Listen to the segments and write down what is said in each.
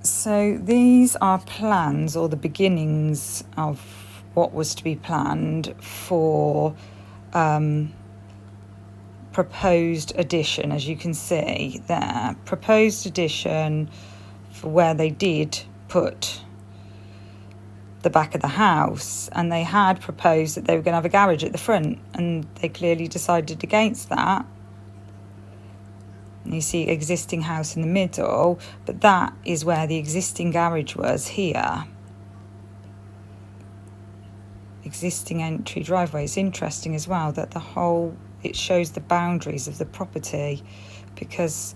So these are plans, or the beginnings of what was to be planned for proposed addition. As you can see there, proposed addition for where they did put the back of the house, and they had proposed that they were going to have a garage at the front, and they clearly decided against that. You see existing house in the middle, but that is where the existing garage was here. Existing entry driveway. It's interesting as well that it shows the boundaries of the property, because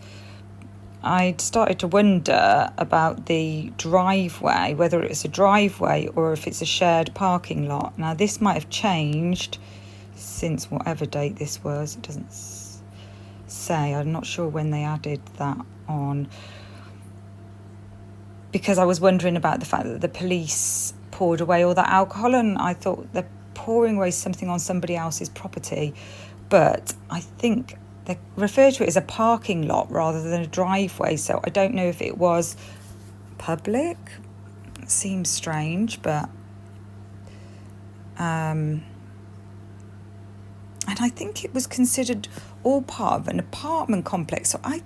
I'd started to wonder about the driveway, whether it's a driveway or if it's a shared parking lot. Now this might have changed since whatever date this was. It doesn't say. I'm not sure when they added that on, because I was wondering about the fact that the police poured away all that alcohol, and I thought they're pouring away something on somebody else's property, but I think they refer to it as a parking lot rather than a driveway, so I don't know if it was public. It seems strange, but and I think it was considered all part of an apartment complex, so I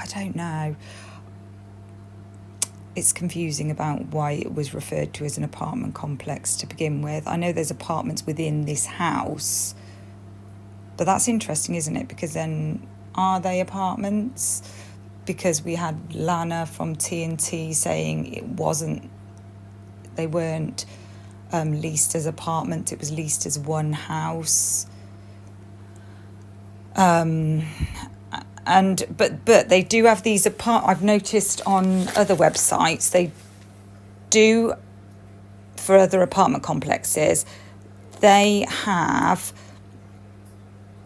don't know. It's confusing about why it was referred to as an apartment complex to begin with. I know there's apartments within this house, but that's interesting, isn't it? Because then, are they apartments? Because we had Lana from TNT saying they weren't leased as apartments, it was leased as one house. But they do have these I've noticed on other websites, they do, for other apartment complexes, they have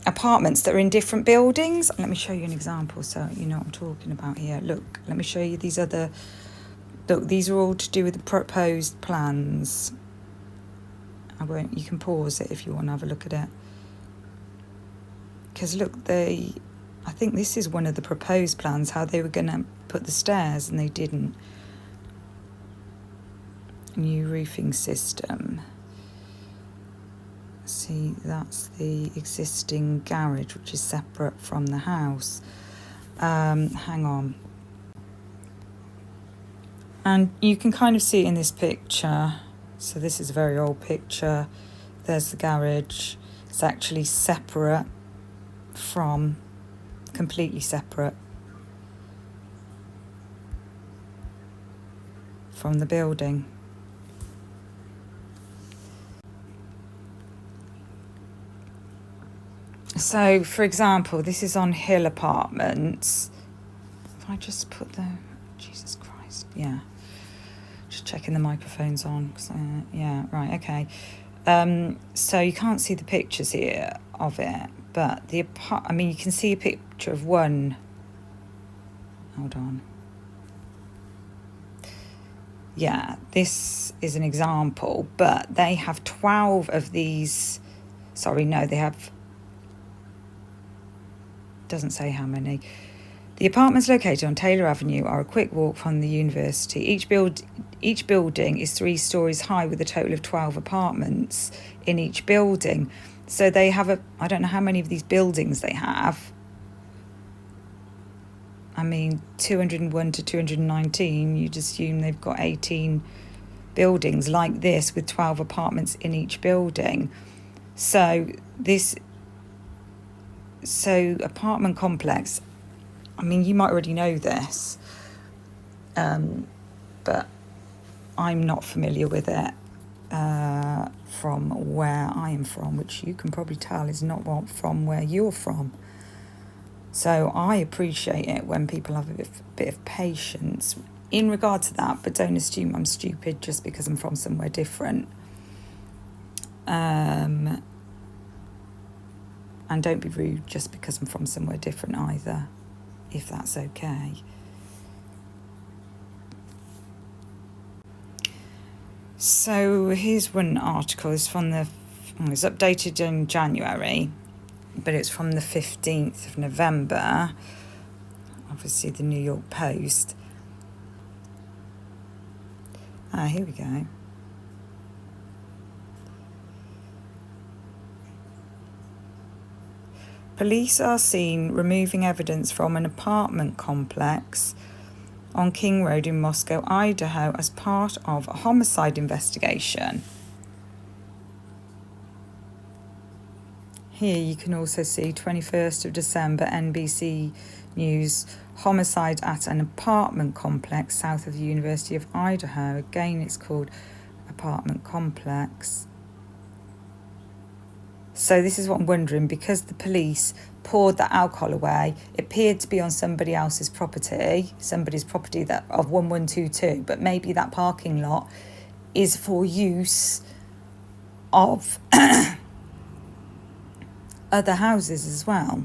apartments that are in different buildings. Let me show you an example so you know what I'm talking about here. Look, let me show you these other. Look, these are all to do with the proposed plans. You can pause it if you want to have a look at it. Because look, I think this is one of the proposed plans, how they were going to put the stairs and they didn't. New roofing system. See, that's the existing garage, which is separate from the house. Hang on. And you can kind of see it in this picture. So this is a very old picture. There's the garage. It's actually separate from, completely separate from the building. So, for example, this is on Hill Apartments. If I just put Jesus Christ, yeah. Just checking the microphone's on. Yeah, right, okay. So you can't see the pictures here of it, but you can see a picture of one. Hold on. Yeah, this is an example, but they have 12 of these. Sorry, no, they have. Doesn't say how many. The apartments located on Taylor Avenue are a quick walk from the university. Each building is 3 stories high with a total of 12 apartments in each building. So they have I don't know how many of these buildings they have. 201 to 219, you'd assume they've got 18 buildings like this with 12 apartments in each building. So apartment complex, you might already know this, but I'm not familiar with it from where I am from, which you can probably tell is not from where you're from. So I appreciate it when people have a bit of patience in regard to that, but don't assume I'm stupid just because I'm from somewhere different. And don't be rude just because I'm from somewhere different either, if that's okay. So here's one article. It's it's updated in January, but it's from the 15th of November. Obviously the New York Post. Here we go. Police are seen removing evidence from an apartment complex on King Road in Moscow, Idaho, as part of a homicide investigation. Here you can also see 21st of December, NBC News, homicide at an apartment complex south of the University of Idaho. Again, it's called apartment complex. So this is what I'm wondering, because the police poured that alcohol away, it appeared to be on somebody else's property, somebody's property that of 1122, but maybe that parking lot is for use of other houses as well,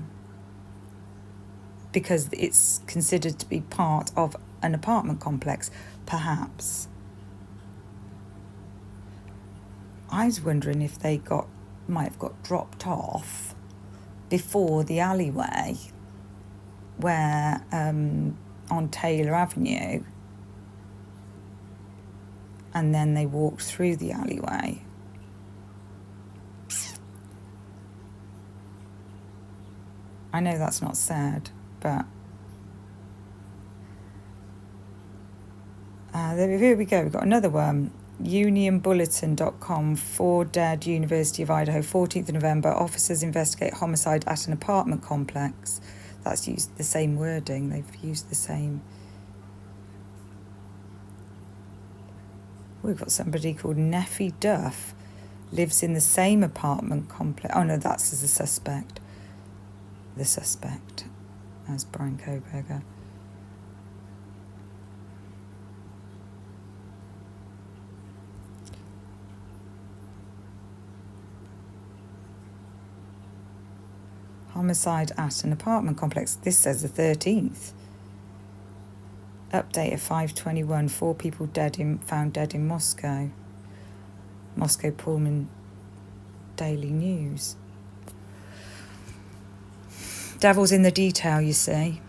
because it's considered to be part of an apartment complex, perhaps. I was wondering if they might have got dropped off before the alleyway where on Taylor Avenue, and then they walked through the alleyway. I know that's not sad, but here we go. We've got another one. Unionbulletin.com, 4 dead, University of Idaho, 14th of November. Officers investigate homicide at an apartment complex. That's used the same wording. They've used the same. We've got somebody called Neffy Duff, lives in the same apartment complex. Oh no, that's as a suspect. The suspect as Brian Koberger. Homicide at an apartment complex. This says the 13th. Update of 5:21. 4 people found dead in Moscow. Moscow Pullman Daily News. Devil's in the detail, you see.